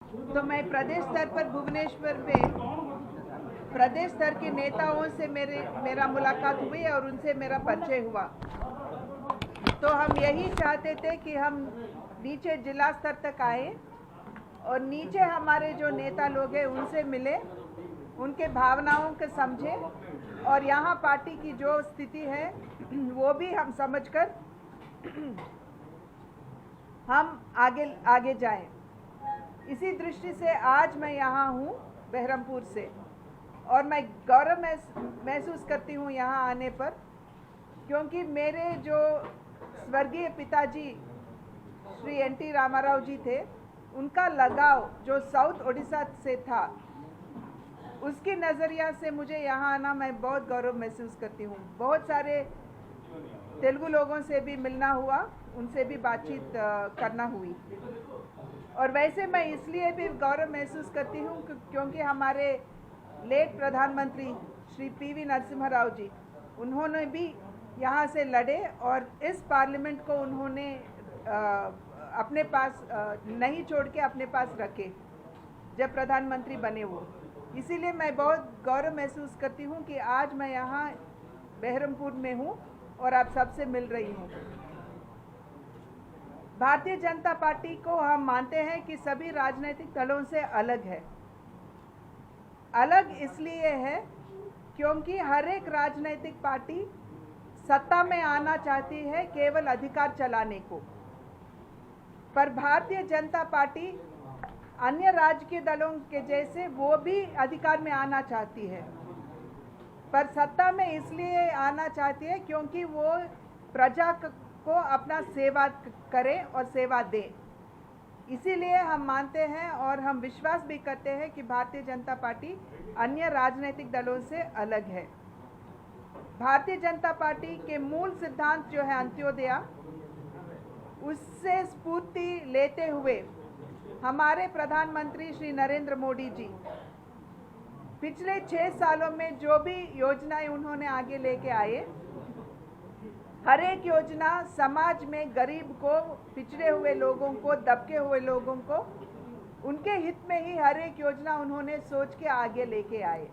तो मैं प्रदेश स्तर पर भुवनेश्वर में प्रदेश स्तर के नेताओं से मेरा मुलाकात हुई और उनसे मेरा परिचय हुआ। तो हम यही चाहते थे कि हम नीचे जिला स्तर तक आए और नीचे हमारे जो नेता लोग हैं उनसे मिले, उनके भावनाओं को समझे और यहाँ पार्टी की जो स्थिति है वो भी हम समझकर हम आगे जाएं। इसी दृष्टि से आज मैं यहाँ हूँ बहरमपुर से और मैं गौरव महसूस करती हूँ यहाँ आने पर, क्योंकि मेरे जो स्वर्गीय पिताजी श्री एन.टी. रामाराव जी थे, उनका लगाव जो साउथ उड़ीसा से था, उसकी नज़रिया से मुझे यहाँ आना मैं बहुत गौरव महसूस करती हूँ। बहुत सारे तेलुगु लोगों से भी मिलना हुआ, उनसे भी बातचीत करना हुई। और वैसे मैं इसलिए भी गौरव महसूस करती हूँ क्योंकि हमारे लेट प्रधानमंत्री श्री पी.वी. नरसिम्हा राव जी, उन्होंने भी यहाँ से लड़े और इस पार्लियामेंट को उन्होंने अपने पास नहीं छोड़ के अपने पास रखे जब प्रधानमंत्री बने वो। इसीलिए मैं बहुत गौरव महसूस करती हूँ कि आज मैं यहाँ बहरमपुर में हूँ और आप सबसे मिल रही हूँ। भारतीय जनता पार्टी को हम मानते हैं कि सभी राजनीतिक दलों से अलग है। अलग इसलिए है क्योंकि हर एक राजनीतिक पार्टी सत्ता में आना चाहती है केवल अधिकार चलाने को, पर भारतीय जनता पार्टी अन्य राजनीतिक दलों के जैसे वो भी अधिकार में आना चाहती है, पर सत्ता में इसलिए आना चाहती है क्योंकि वो प्रजा को अपना सेवा करे और सेवा दे। इसीलिए हम मानते हैं और हम विश्वास भी करते हैं कि भारतीय जनता पार्टी अन्य राजनीतिक दलों से अलग है। भारतीय जनता पार्टी के मूल सिद्धांत जो है अंत्योदय, उससे स्फूर्ति लेते हुए हमारे प्रधानमंत्री श्री नरेंद्र मोदी जी पिछले 6 सालों में जो भी योजनाएं उन्होंने आगे लेके आए, हर एक योजना समाज में गरीब को, पिछड़े हुए लोगों को, दबके हुए लोगों को, उनके हित में ही हर एक योजना उन्होंने सोच के आगे लेके आए।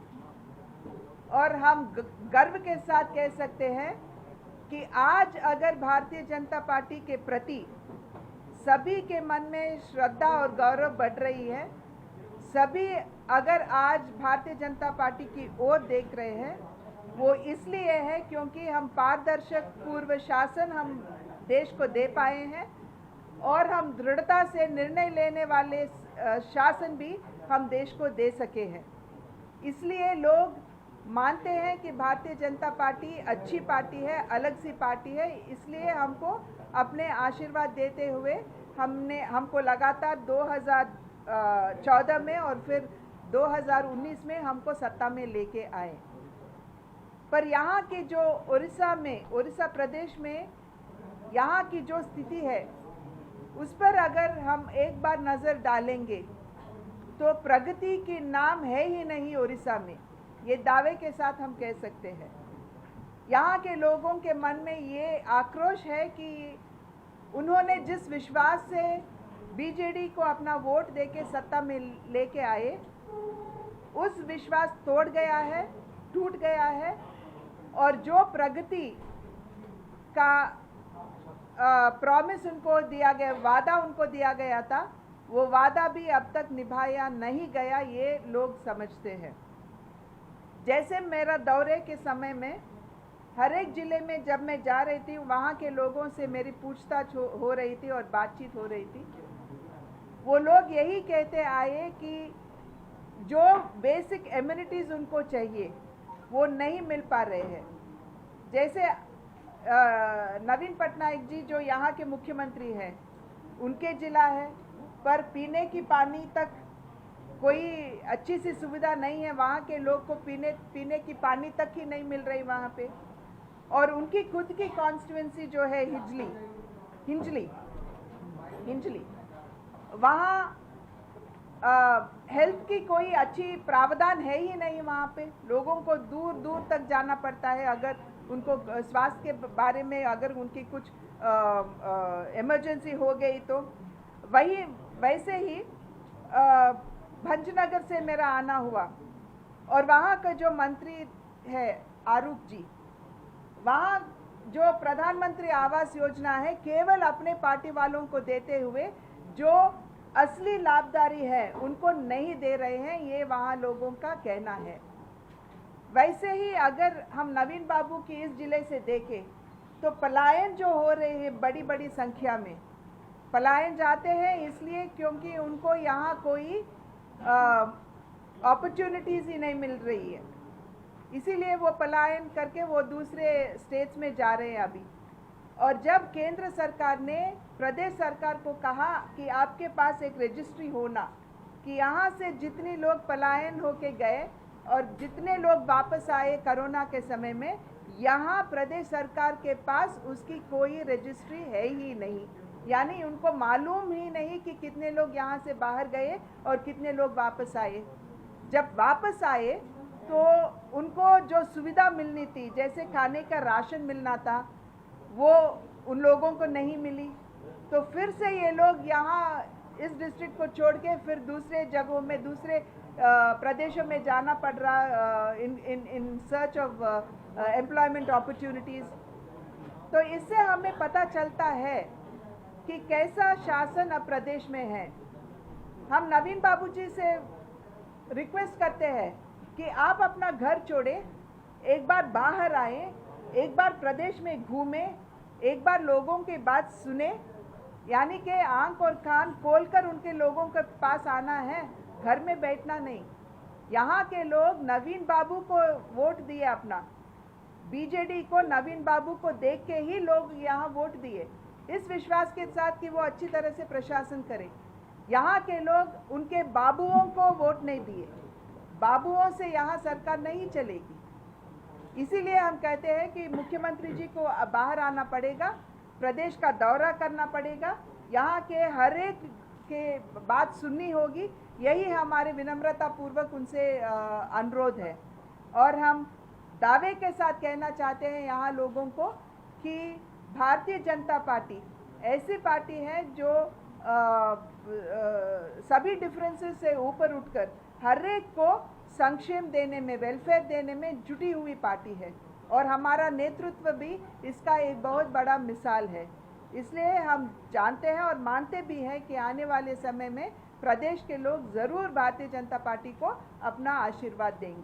और हम गर्व के साथ कह सकते हैं कि आज अगर भारतीय जनता पार्टी के प्रति सभी के मन में श्रद्धा और गौरव बढ़ रही है, सभी अगर आज भारतीय जनता पार्टी की ओर देख रहे हैं, वो इसलिए है क्योंकि हम पारदर्शक पूर्व शासन हम देश को दे पाए हैं और हम दृढ़ता से निर्णय लेने वाले शासन भी हम देश को दे सके हैं। इसलिए लोग मानते हैं कि भारतीय जनता पार्टी अच्छी पार्टी है, अलग सी पार्टी है। इसलिए हमको अपने आशीर्वाद देते हुए हमको लगातार 2014 में और फिर 2019 में हमको सत्ता में लेके आए। पर यहाँ के जो उड़ीसा प्रदेश में यहाँ की जो स्थिति है, उस पर अगर हम एक बार नज़र डालेंगे तो प्रगति की नाम है ही नहीं उड़ीसा में, ये दावे के साथ हम कह सकते हैं। यहाँ के लोगों के मन में ये आक्रोश है कि उन्होंने जिस विश्वास से बीजेडी को अपना वोट देके सत्ता में लेके आए, उस विश्वास तोड़ गया है, टूट गया है और जो प्रगति का प्रॉमिस उनको दिया गया, वादा उनको दिया गया था, वो वादा भी अब तक निभाया नहीं गया, ये लोग समझते हैं। जैसे मेरा दौरे के समय में हर एक ज़िले में जब मैं जा रही थी, वहाँ के लोगों से मेरी पूछताछ हो रही थी और बातचीत हो रही थी। वो लोग यही कहते आए कि जो बेसिक एमिनिटीज़ उनको चाहिए वो नहीं मिल पा रहे हैं। जैसे नवीन पटनायक जी जो यहाँ के मुख्यमंत्री हैं, उनके ज़िला है, पर पीने की पानी तक कोई अच्छी सी सुविधा नहीं है। वहाँ के लोग को पीने की पानी तक ही नहीं मिल रही वहाँ पे। और उनकी खुद की कॉन्स्टिट्यूंसी जो है हिंजली, वहाँ हेल्थ की कोई अच्छी प्रावधान है ही नहीं। वहाँ पे लोगों को दूर दूर तक जाना पड़ता है अगर उनको स्वास्थ्य के बारे में अगर उनकी कुछ इमरजेंसी हो गई तो। वैसे ही भंजनगर से मेरा आना हुआ और वहाँ का जो मंत्री है आरूप जी, वहाँ जो प्रधानमंत्री आवास योजना है केवल अपने पार्टी वालों को देते हुए जो असली लाभदारी है उनको नहीं दे रहे हैं, ये वहाँ लोगों का कहना है। वैसे ही अगर हम नवीन बाबू की इस जिले से देखें तो पलायन जो हो रहे हैं, बड़ी बड़ी संख्या में पलायन जाते हैं इसलिए क्योंकि उनको यहाँ कोई अपॉर्चुनिटीज़ ही नहीं मिल रही है, इसीलिए वो पलायन करके वो दूसरे स्टेट्स में जा रहे हैं अभी। और जब केंद्र सरकार ने प्रदेश सरकार को कहा कि आपके पास एक रजिस्ट्री होना कि यहाँ से जितने लोग पलायन होके गए और जितने लोग वापस आए कोरोना के समय में, यहाँ प्रदेश सरकार के पास उसकी कोई रजिस्ट्री है ही नहीं, यानी उनको मालूम ही नहीं कि कितने लोग यहाँ से बाहर गए और कितने लोग वापस आए। जब वापस आए तो उनको जो सुविधा मिलनी थी, जैसे खाने का राशन मिलना था, वो उन लोगों को नहीं मिली। तो फिर से ये लोग यहाँ इस डिस्ट्रिक्ट को छोड़ के फिर दूसरे जगहों में, दूसरे प्रदेशों में जाना पड़ रहा in search of employment opportunities. तो इससे हमें पता चलता है कि कैसा शासन अब प्रदेश में है। हम नवीन बाबू जी से रिक्वेस्ट करते हैं कि आप अपना घर छोड़े, एक बार बाहर आए, एक बार प्रदेश में घूमें, एक बार लोगों की बात सुने, यानी कि आंख और कान खोलकर उनके लोगों के पास आना है, घर में बैठना नहीं। यहाँ के लोग नवीन बाबू को वोट दिए, अपना बीजेडी को, नवीन बाबू को देख के ही लोग यहाँ वोट दिए, इस विश्वास के साथ कि वो अच्छी तरह से प्रशासन करे। यहाँ के लोग उनके बाबुओं को वोट नहीं दिए, बाबुओं से यहाँ सरकार नहीं चलेगी। इसीलिए हम कहते हैं कि मुख्यमंत्री जी को बाहर आना पड़ेगा, प्रदेश का दौरा करना पड़ेगा, यहाँ के हर एक के बात सुननी होगी, यही हमारे विनम्रता पूर्वक उनसे अनुरोध है। और हम दावे के साथ कहना चाहते हैं यहाँ लोगों को कि भारतीय जनता पार्टी ऐसी पार्टी है जो सभी डिफरेंसेस से ऊपर उठकर हर एक को संक्षेम देने में, वेलफेयर देने में जुटी हुई पार्टी है, और हमारा नेतृत्व भी इसका एक बहुत बड़ा मिसाल है। इसलिए हम जानते हैं और मानते भी हैं कि आने वाले समय में प्रदेश के लोग ज़रूर भारतीय जनता पार्टी को अपना आशीर्वाद देंगे।